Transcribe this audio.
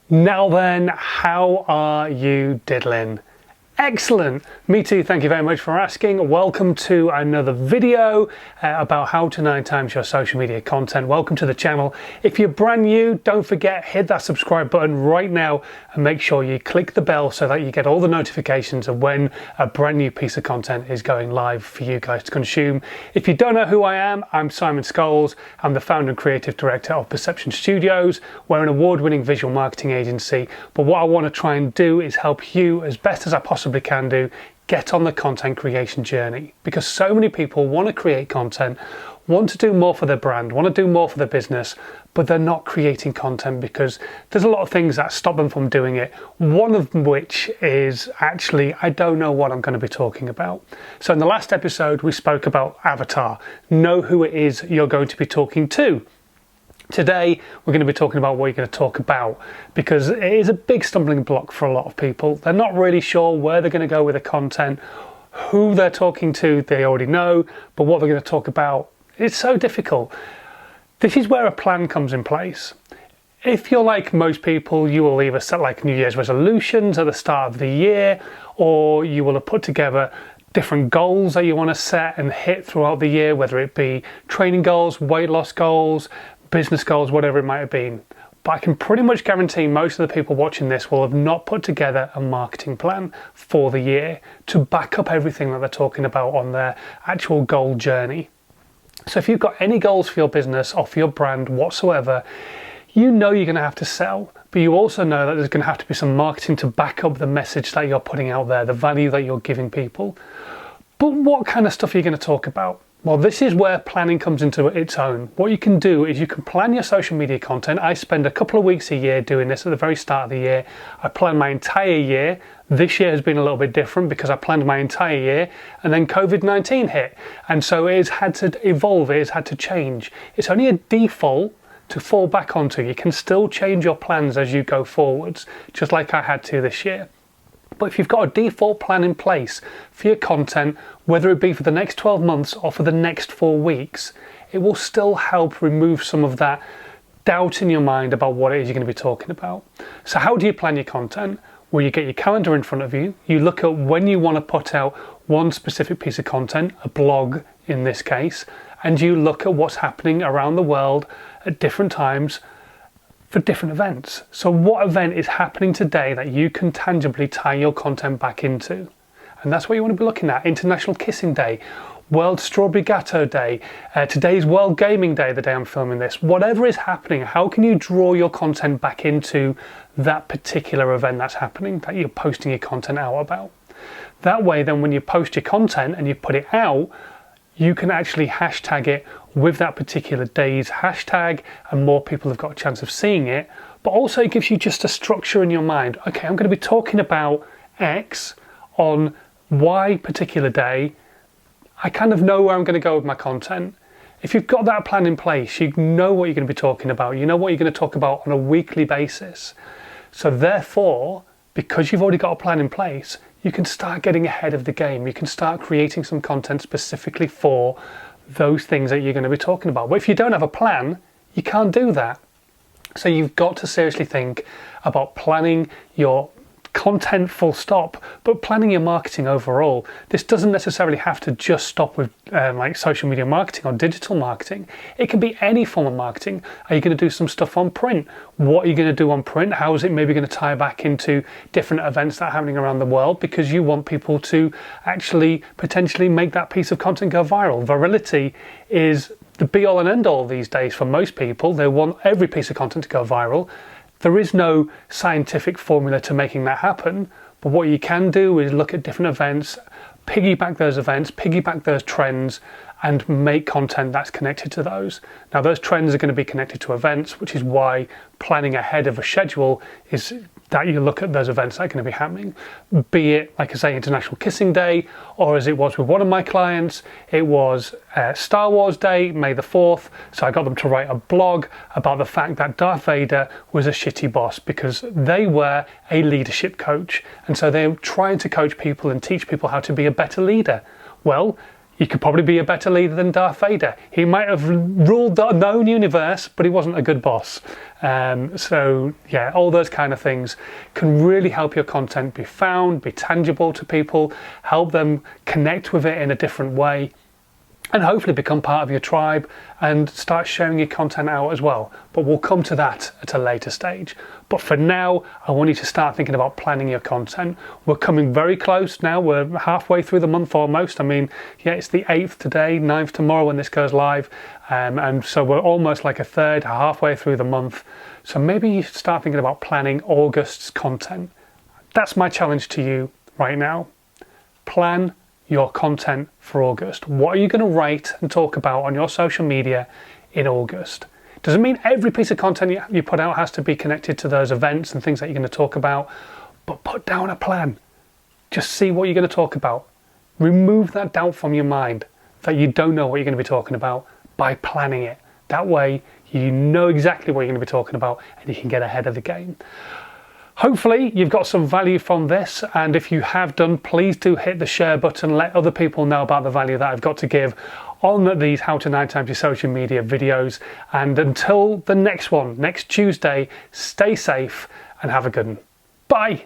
Now then, how are you diddling? Excellent! Me too, thank you very much for asking. Welcome to another video about how to 9 times your social media content. Welcome to the channel. If you're brand new, don't forget, hit that subscribe button right now and make sure you click the bell so that you get all the notifications of when a brand new piece of content is going live for you guys to consume. If you don't know who I am, I'm Simon Scholes. I'm the founder and creative director of Perception Studios. We're an award-winning visual marketing agency, but what I want to try and do is help you as best as I possibly can do get on the content creation journey, because so many people want to create content, want to do more for their brand, want to do more for their business, but they're not creating content because there's a lot of things that stop them from doing it. One of which is actually, I don't know what I'm going to be talking about. So in the last episode we spoke about avatar. Know who it is you're going to be talking to. Today we're going to be talking about what you're going to talk about, because it is a big stumbling block for a lot of people. They're not really sure where they're going to go with the content, who they're talking to they already know, but what they're going to talk about, it's so difficult. This is where a plan comes in place. If you're like most people, you will either set like New Year's resolutions at the start of the year, or you will have put together different goals that you want to set and hit throughout the year, whether it be training goals, weight loss goals, business goals, whatever it might have been. But I can pretty much guarantee most of the people watching this will have not put together a marketing plan for the year to back up everything that they're talking about on their actual goal journey. So if you've got any goals for your business or for your brand whatsoever, you know you're going to have to sell, but you also know that there's going to have to be some marketing to back up the message that you're putting out there, the value that you're giving people. But what kind of stuff are you going to talk about? Well, this is where planning comes into its own. What you can do is you can plan your social media content. I spend a couple of weeks a year doing this at the very start of the year. I plan my entire year. This year has been a little bit different because I planned my entire year and then COVID-19 hit. And so it has had to evolve, it has had to change. It's only a default to fall back onto. You can still change your plans as you go forwards, just like I had to this year. But if you've got a default plan in place for your content, whether it be for the next 12 months or for the next 4 weeks, it will still help remove some of that doubt in your mind about what it is you're going to be talking about. So how do you plan your content? Well, you get your calendar in front of you, you look at when you want to put out one specific piece of content, a blog in this case, and you look at what's happening around the world at different times for different events. So what event is happening today that you can tangibly tie your content back into? And that's what you want to be looking at. International Kissing Day, World Strawberry Gatto Day, today's World Gaming Day, the day I'm filming this. Whatever is happening, how can you draw your content back into that particular event that's happening, that you're posting your content out about? That way then when you post your content and you put it out, you can actually hashtag it with that particular day's hashtag, and more people have got a chance of seeing it. But also it gives you just a structure in your mind. Okay, I'm going to be talking about X on Y particular day. I kind of know where I'm going to go with my content. If you've got that plan in place, you know what you're going to be talking about. You know what you're going to talk about on a weekly basis. So therefore, because you've already got a plan in place, you can start getting ahead of the game. You can start creating some content specifically for those things that you're going to be talking about. But if you don't have a plan, you can't do that. So you've got to seriously think about planning your content full stop, but planning your marketing overall. This doesn't necessarily have to just stop with like social media marketing or digital marketing. It can be any form of marketing. Are you going to do some stuff on print? What are you going to do on print? How is it maybe going to tie back into different events that are happening around the world, because you want people to actually potentially make that piece of content go viral? Virality is the be all and end all these days for most people. They want every piece of content to go viral. There is no scientific formula to making that happen, but what you can do is look at different events, piggyback those events, piggyback those trends, and make content that's connected to those. Now those trends are going to be connected to events, which is why planning ahead of a schedule is that you look at those events that are going to be happening, be it, like I say, International Kissing Day, or as it was with one of my clients, it was Star Wars Day, May the 4th, so I got them to write a blog about the fact that Darth Vader was a shitty boss because they were a leadership coach, and so they're trying to coach people and teach people how to be a better leader. Well, You could probably be a better leader than Darth Vader. He might have ruled the known universe, but he wasn't a good boss. So yeah, all those kind of things can really help your content be found, be tangible to people, help them connect with it in a different way, and hopefully become part of your tribe and start sharing your content out as well. But we'll come to that at a later stage. But for now, I want you to start thinking about planning your content. We're coming very close now. We're halfway through the month almost. I mean, yeah, it's the 8th today, 9th tomorrow when this goes live. And so we're almost like halfway through the month. So maybe you should start thinking about planning August's content. That's my challenge to you right now. Plan your content for August. What are you going to write and talk about on your social media in August? Doesn't mean every piece of content you put out has to be connected to those events and things that you're going to talk about, but put down a plan. Just see what you're going to talk about. Remove that doubt from your mind that you don't know what you're going to be talking about by planning it. That way you know exactly what you're going to be talking about and you can get ahead of the game. Hopefully you've got some value from this, and if you have done, please do hit the share button, let other people know about the value that I've got to give on these How to 9 Times Your Social Media videos. And until the next one, next Tuesday, stay safe and have a good one. Bye!